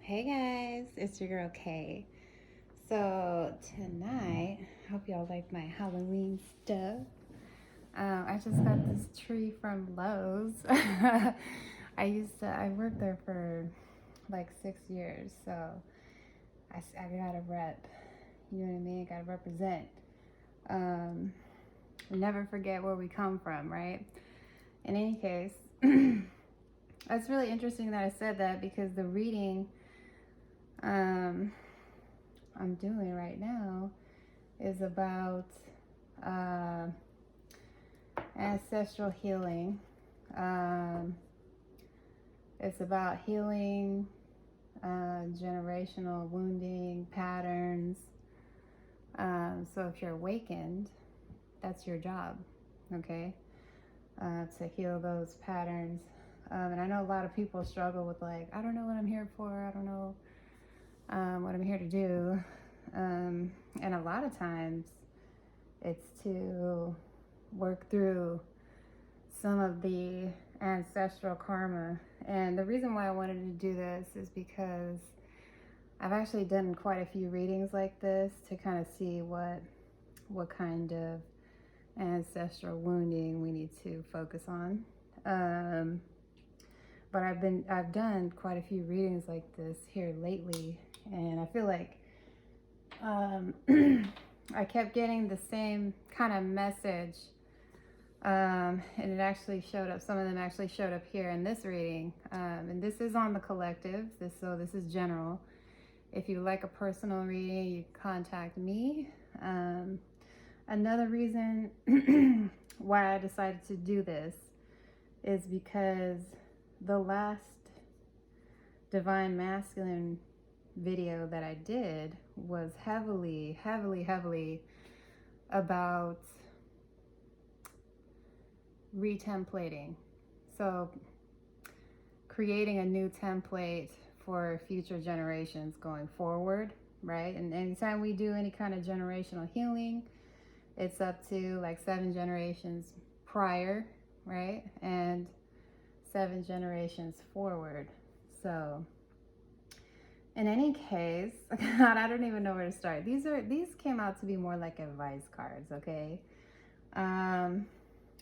Hey guys, it's your girl Kay. So tonight, hope y'all like my Halloween stuff. I just got this tree from Lowe's. I worked there for like 6 years, so I gotta rep. You know what I mean? Gotta represent. Never forget where we come from, right? In any case, it's really interesting that I said that because the reading I'm doing right now is about ancestral healing. It's about healing generational wounding patterns. So if you're awakened, that's your job, okay? To heal those patterns. And I know a lot of people struggle with like, I don't know what I'm here for. I don't know what I'm here to do. And a lot of times it's to work through some of the ancestral karma. And the reason why I wanted to do this is because I've actually done quite a few readings like this to kind of see what kind of ancestral wounding we need to focus on. But I've done quite a few readings like this here lately, and I feel like I kept getting the same kind of message, and it actually showed up. Some of them actually showed up here in this reading, and this is on the collective. So this is general. If you like a personal reading, you contact me. Another reason why I decided to do this is because the last Divine Masculine video that I did was heavily about retemplating. So creating a new template for future generations going forward, right? And anytime we do any kind of generational healing, it's up to like 7 generations prior, right? And 7 generations forward. So in any case, God, I don't even know where to start. These came out to be more like advice cards, okay?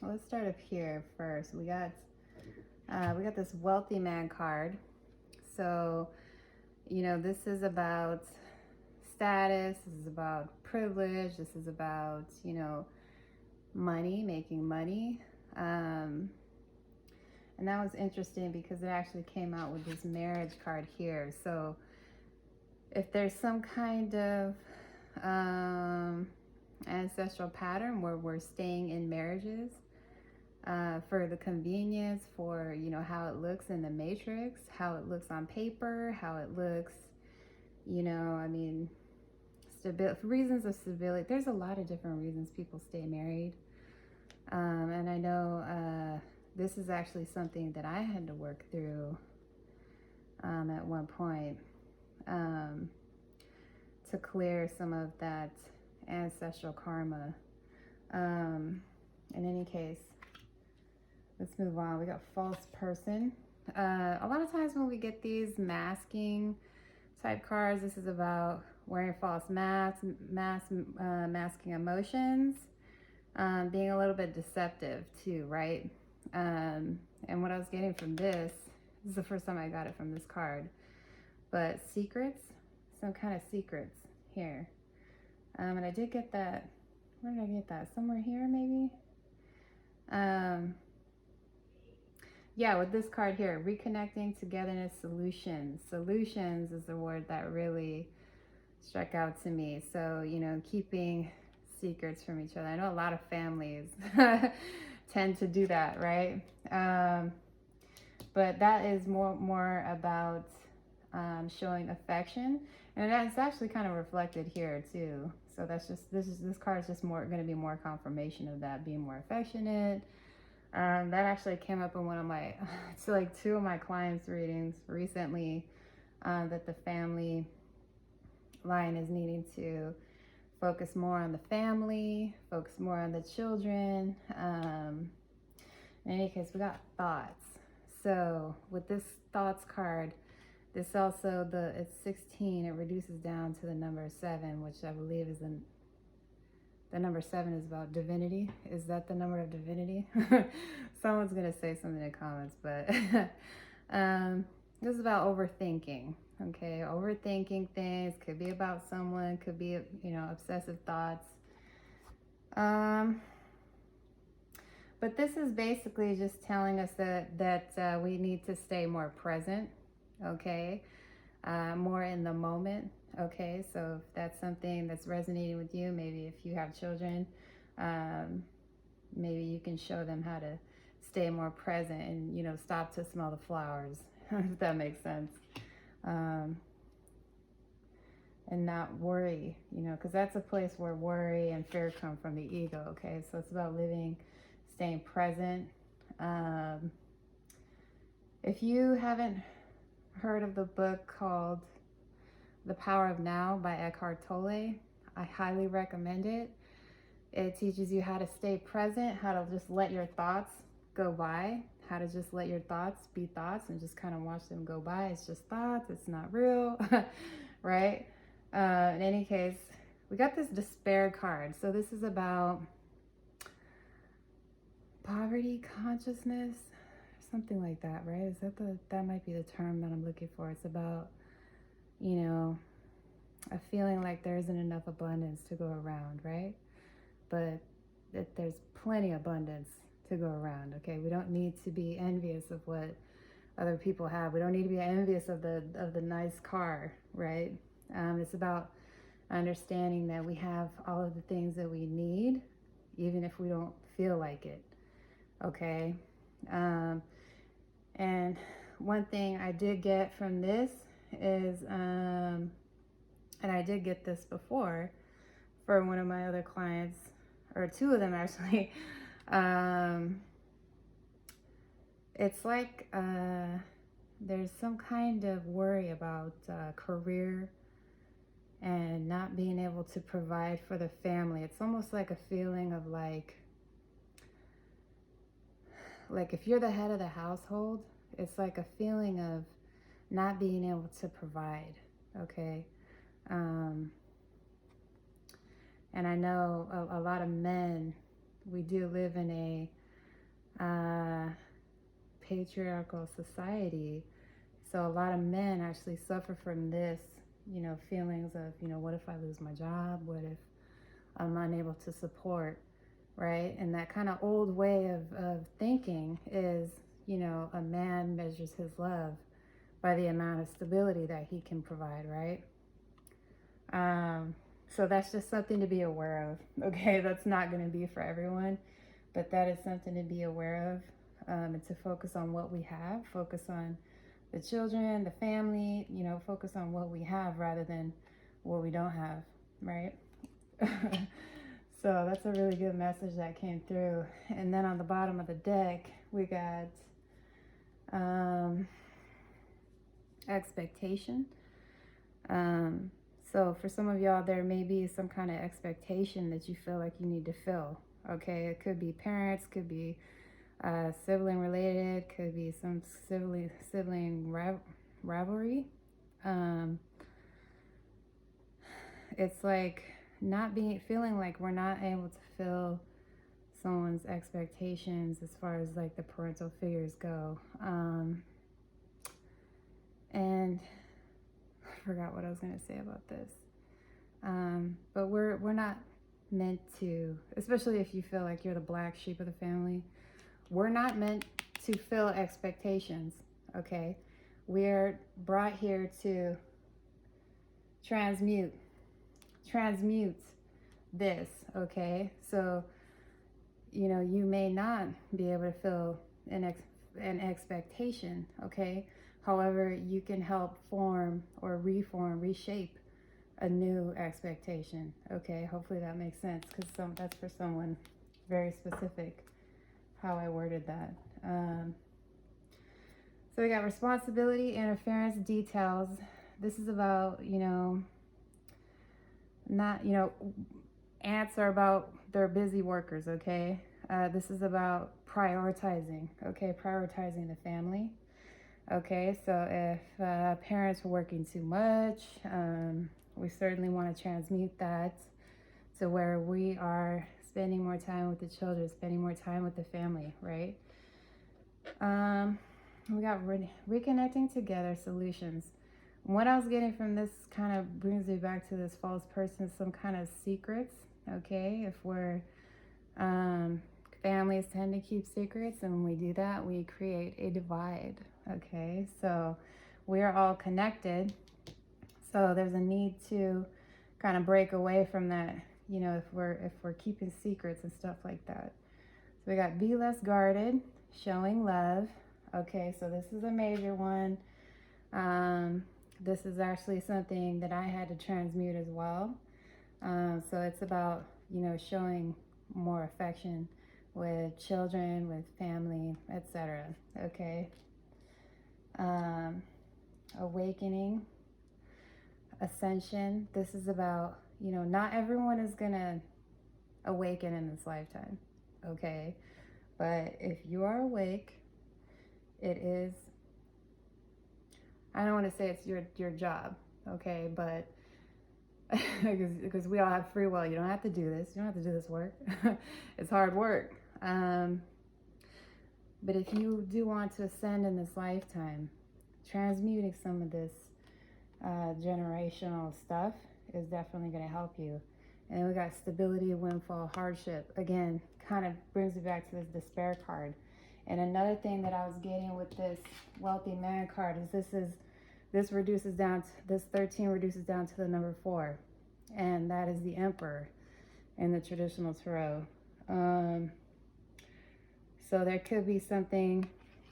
Let's start up here first. We got this wealthy man card. So, you know, this is about status, this is about privilege, this is about, you know, money, making money. And that was interesting because it actually came out with this marriage card here. So if there's some kind of ancestral pattern where we're staying in marriages for the convenience, for, you know, how it looks in the matrix, how it looks on paper, how it looks, you know, I mean, reasons of stability. There's a lot of different reasons people stay married. And I know this is actually something that I had to work through at one point to clear some of that ancestral karma. In any case, let's move on. We got false person. A lot of times when we get these masking type cards, this is about wearing false masks, masking emotions, being a little bit deceptive too, right? And what I was getting from this is the first time I got it from this card, but secrets, some kind of secrets here. And I did get that. Where did I get that? Somewhere here, maybe? Yeah, with this card here, reconnecting, togetherness, solutions. Solutions is the word that really struck out to me. So, you know, keeping secrets from each other. I know a lot of families tend to do that, right? But that is more about showing affection, and that's actually kind of reflected here too. So that's just this card is just more going to be more confirmation of that, being more affectionate. That actually came up in one of my, it's like 2 of my clients' readings recently, that the family line is needing to focus more on the family, focus more on the children. In any case, we got thoughts. So with this thoughts card, This also, it's 16, it reduces down to the number 7, which I believe is the number 7 is about divinity. Is that the number of divinity? Someone's going to say something in the comments, but this is about overthinking, okay? Overthinking things, could be about someone, could be, obsessive thoughts. But this is basically just telling us that we need to stay more present, okay? More in the moment, okay? So if that's something that's resonating with you, maybe if you have children, maybe you can show them how to stay more present and, stop to smell the flowers, if that makes sense. And not worry, because that's a place where worry and fear come from the ego, okay? So it's about staying present. If you haven't heard of the book called The Power of Now by Eckhart Tolle, I highly recommend it. It teaches you how to stay present, how to just let your thoughts go by, how to just let your thoughts be thoughts and just kind of watch them go by. It's just thoughts, it's not real, right? In any case, we got this despair card. So this is about poverty consciousness, something like that, right? Is that might be the term that I'm looking for. It's about, a feeling like there isn't enough abundance to go around, right? But that there's plenty of abundance to go around, okay? We don't need to be envious of what other people have. We don't need to be envious of the nice car, right? It's about understanding that we have all of the things that we need, even if we don't feel like it, okay? And one thing I did get from this is, and I did get this before for one of my other clients, or two of them actually. It's like there's some kind of worry about career and not being able to provide for the family. It's almost like a feeling of like if you're the head of the household, it's like a feeling of not being able to provide, okay? And I know a lot of men, we do live in a patriarchal society, so a lot of men actually suffer from this, feelings of, what if I lose my job? What if I'm unable to support, right? And that kind of old way of thinking is, a man measures his love by the amount of stability that he can provide, right? So that's just something to be aware of, okay? That's not going to be for everyone, but that is something to be aware of, and to focus on what we have, focus on the children, the family, focus on what we have rather than what we don't have, right? So that's a really good message that came through. And then on the bottom of the deck, we got expectation. So for some of y'all, there may be some kind of expectation that you feel like you need to fill, okay? It could be parents, could be sibling related, could be some sibling rivalry. It's like feeling like we're not able to fill someone's expectations as far as like the parental figures go. And I forgot what I was going to say about this. But we're not meant to, especially if you feel like you're the black sheep of the family, we're not meant to fill expectations, okay? We're brought here to transmute this, okay? So, you may not be able to fill an expectation, okay? However, you can help form or reshape a new expectation, okay? Hopefully that makes sense, because that's for someone very specific, how I worded that. So we got responsibility, interference, details. This is about, ants are about, they're busy workers, okay? This is about prioritizing, okay? Prioritizing the family. Okay, so if parents are working too much, we certainly want to transmute that to where we are spending more time with the children, spending more time with the family, right? We got reconnecting together solutions. What I was getting from this kind of brings me back to this false person, some kind of secrets, okay? If we're, families tend to keep secrets, and when we do that, we create a divide, okay? So we are all connected, so there's a need to kind of break away from that, you know, if we're keeping secrets and stuff like that. So we got be less guarded, showing love. Okay, so this is a major one. This is actually something that I had to transmute as well. So it's about, you know, showing more affection with children, with family, etc. Okay. Awakening, ascension. This is about, you know, not everyone is gonna awaken in this lifetime. Okay. But if you are awake, it is, I don't want to say it's your job, okay, but because we all have free will. You don't have to do this. You don't have to do this work. It's hard work. But if you do want to ascend in this lifetime, transmuting some of this generational stuff is definitely going to help you. And then we got stability, windfall, hardship. Again, kind of brings me back to this despair card. And another thing that I was getting with this wealthy man card is this reduces down to, this 13 reduces down to the number 4, and that is the Emperor in the traditional tarot. So there could be something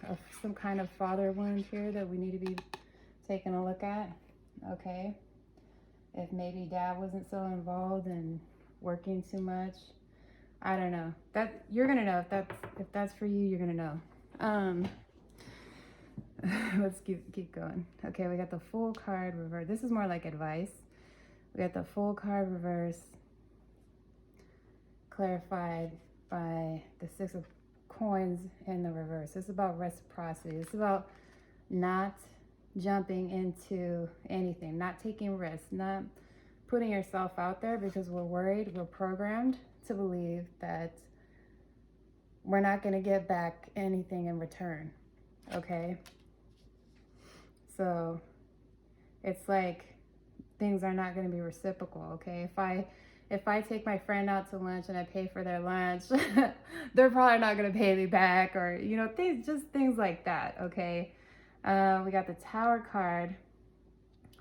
of some kind of father wound here that we need to be taking a look at. Okay, if maybe dad wasn't so involved and working too much, I don't know. That you're gonna know if that's for you. You're gonna know. Let's keep going. Okay, we got the Fool card reverse. This is more like advice. We got the Fool card reverse, clarified by the 6 of Coins in the reverse. It's about reciprocity. It's about not jumping into anything, not taking risks, not putting yourself out there because we're worried. We're programmed to believe that we're not going to get back anything in return. Okay, so it's like things are not going to be reciprocal. Okay, if I take my friend out to lunch and I pay for their lunch, they're probably not going to pay me back, or, you know, things like that. Okay, we got the Tower card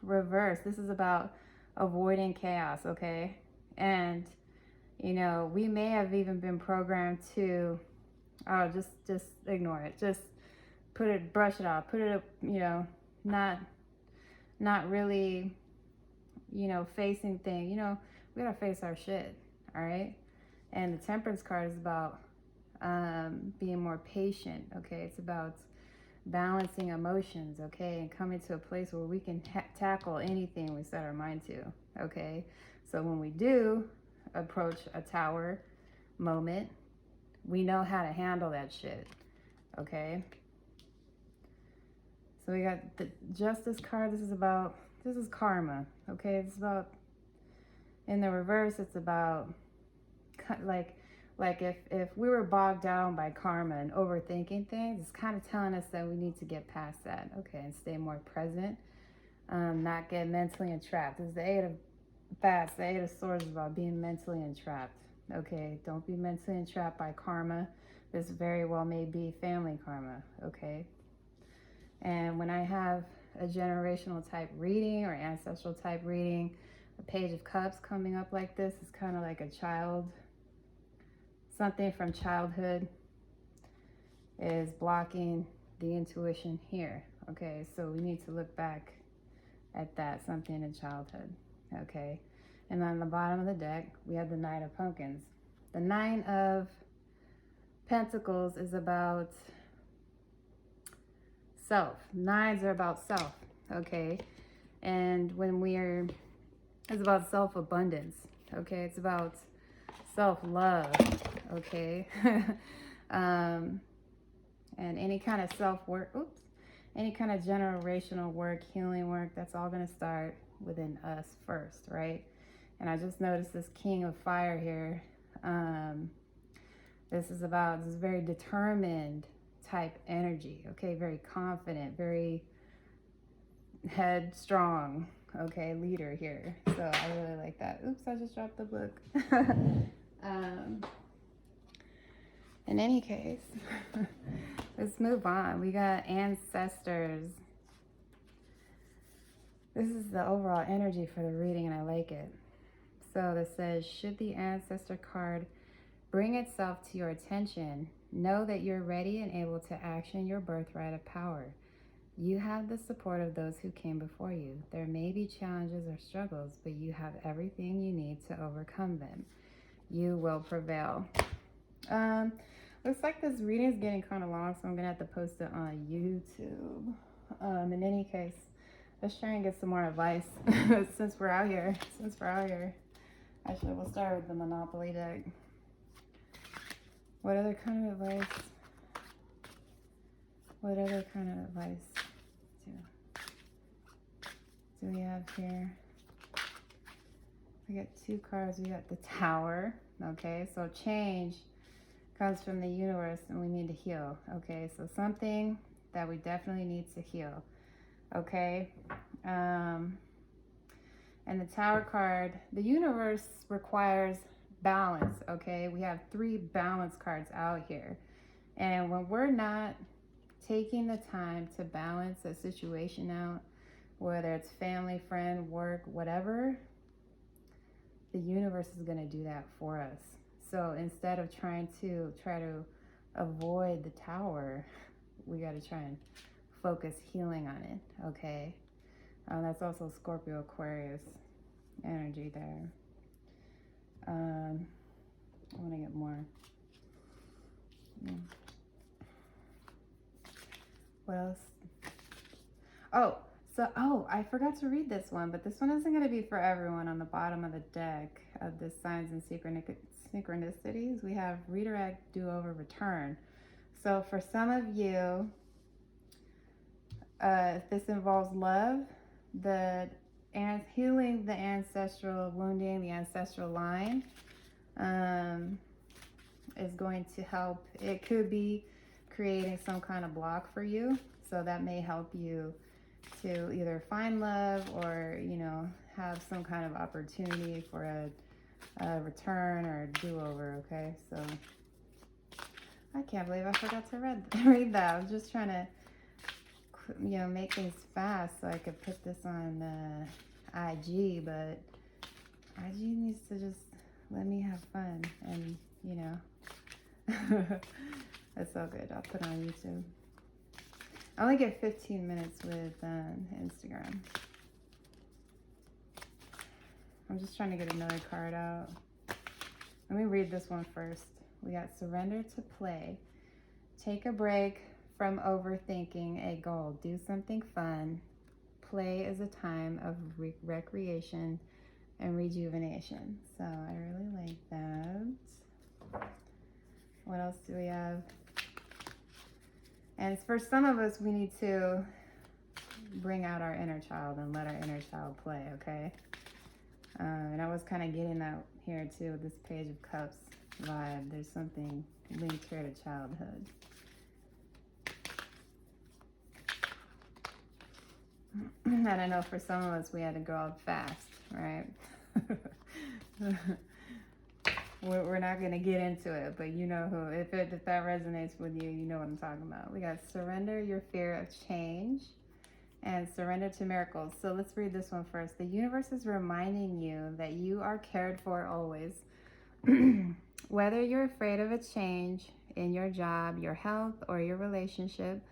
reverse. This is about avoiding chaos. Okay, and you know, we may have even been programmed to, oh, just ignore it, just brush it off, put it up, you know, not really, you know, facing things. You know, we gotta face our shit, all right? And the Temperance card is about being more patient. Okay, it's about balancing emotions. Okay, and coming to a place where we can tackle anything we set our mind to. Okay, so when we do approach a tower moment, we know how to handle that shit. Okay, so we got the Justice card. This is karma. Okay, it's about, in the reverse, it's about like if we were bogged down by karma and overthinking things, it's kind of telling us that we need to get past that. Okay, and stay more present, not get mentally entrapped. This is the 8 of Bats. The 8 of Swords is about being mentally entrapped. Okay, don't be mentally entrapped by karma. This very well may be family karma. Okay, and when I have a generational type reading or ancestral type reading, a Page of Cups coming up like this is kind of like a child, something from childhood is blocking the intuition here. Okay, so we need to look back at that, something in childhood. Okay, and on the bottom of the deck, we have the Knight of Pumpkins. The 9 of Pentacles is about self. 9s are about self. Okay, and it's about self-abundance. Okay, it's about self-love. Okay, and any kind of self-worth. any kind of generational work, healing work, that's all going to start within us first, right? And I just noticed this King of Fire here. This is very determined type energy, okay? Very confident, very headstrong, okay, leader here. So I really like that. Oops, I just dropped the book. In any case, let's move on. We got Ancestors. This is the overall energy for the reading, and I like it. So this says, should the Ancestor card bring itself to your attention, know that you're ready and able to action your birthright of power. You have the support of those who came before you. There may be challenges or struggles, but you have everything you need to overcome them. You will prevail. Looks like this reading is getting kind of long, so I'm gonna have to post it on YouTube. In any case, let's try and get some more advice since we're out here. Actually, we'll start with the Monopoly deck. What other kind of advice do we have here? We got two cards. We got the Tower. Okay, so change comes from the universe and we need to heal. Okay, so something that we definitely need to heal. Okay, and the Tower card, the universe requires balance. Okay, we have 3 balance cards out here, and when we're not taking the time to balance a situation out, whether it's family, friend, work, whatever, the universe is going to do that for us. So instead of trying to avoid the Tower, we got to try and focus healing on it. Okay, that's also Scorpio Aquarius energy there. I want to get more. What else? I forgot to read this one, but this one isn't going to be for everyone. On the bottom of the deck of the signs and synchronicities, we have redirect, do-over, return. So for some of you, if this involves love, healing the ancestral wounding, the ancestral line, is going to help. It could be creating some kind of block for you, so that may help you to either find love or, have some kind of opportunity for a return or a do-over. Okay, so I can't believe I forgot to read that. I was just trying to make things fast so I could put this on IG, but IG needs to just let me have fun, and that's so good. I'll put it on YouTube. I only get 15 minutes with Instagram. I'm just trying to get another card out. Let me read this one first. We got surrender to play. Take a break from overthinking a goal. Do something fun. Play is a time of recreation and rejuvenation. So I really like that. What else do we have? And for some of us, we need to bring out our inner child and let our inner child play, okay? And I was kind of getting that here too with this Page of Cups vibe. There's something linked here to childhood. And I know for some of us, we had to grow up fast, right? We're not going to get into it, but you know who. If that resonates with you, you know what I'm talking about. We got surrender your fear of change and surrender to miracles. So let's read this one first. The universe is reminding you that you are cared for always. Whether you're afraid of a change in your job, your health, or your relationship,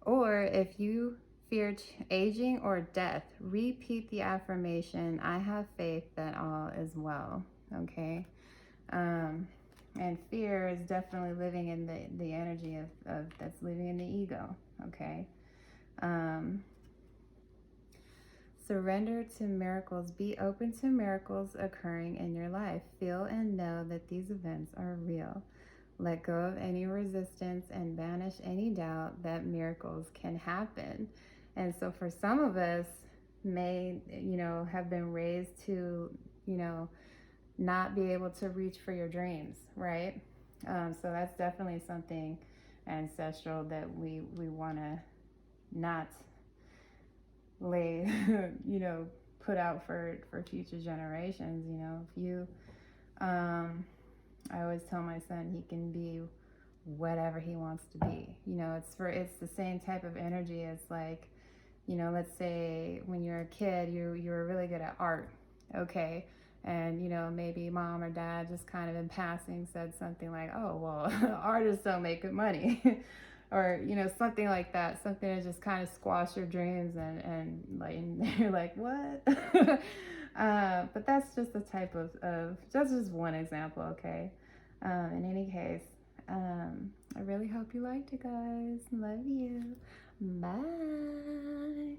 or if you fear aging or death, repeat the affirmation, I have faith that all is well. Okay? And fear is definitely living in the energy of that's living in the ego. Okay? Surrender to miracles. Be open to miracles occurring in your life. Feel and know that these events are real. Let go of any resistance and banish any doubt that miracles can happen. And so for some of us may, have been raised to, not be able to reach for your dreams, right? So that's definitely something ancestral that we want to not lay, put out for future generations. If you, I always tell my son he can be whatever he wants to be. It's the same type of energy as like, let's say when you're a kid, you were really good at art, okay? And maybe mom or dad just kind of in passing said something like, "Oh, well, artists don't make good money," or something like that, something to just kind of squash your dreams and like you're like, what? But that's just the type of that's just one example, okay? In any case, I really hope you liked it, guys. Love you. Bye.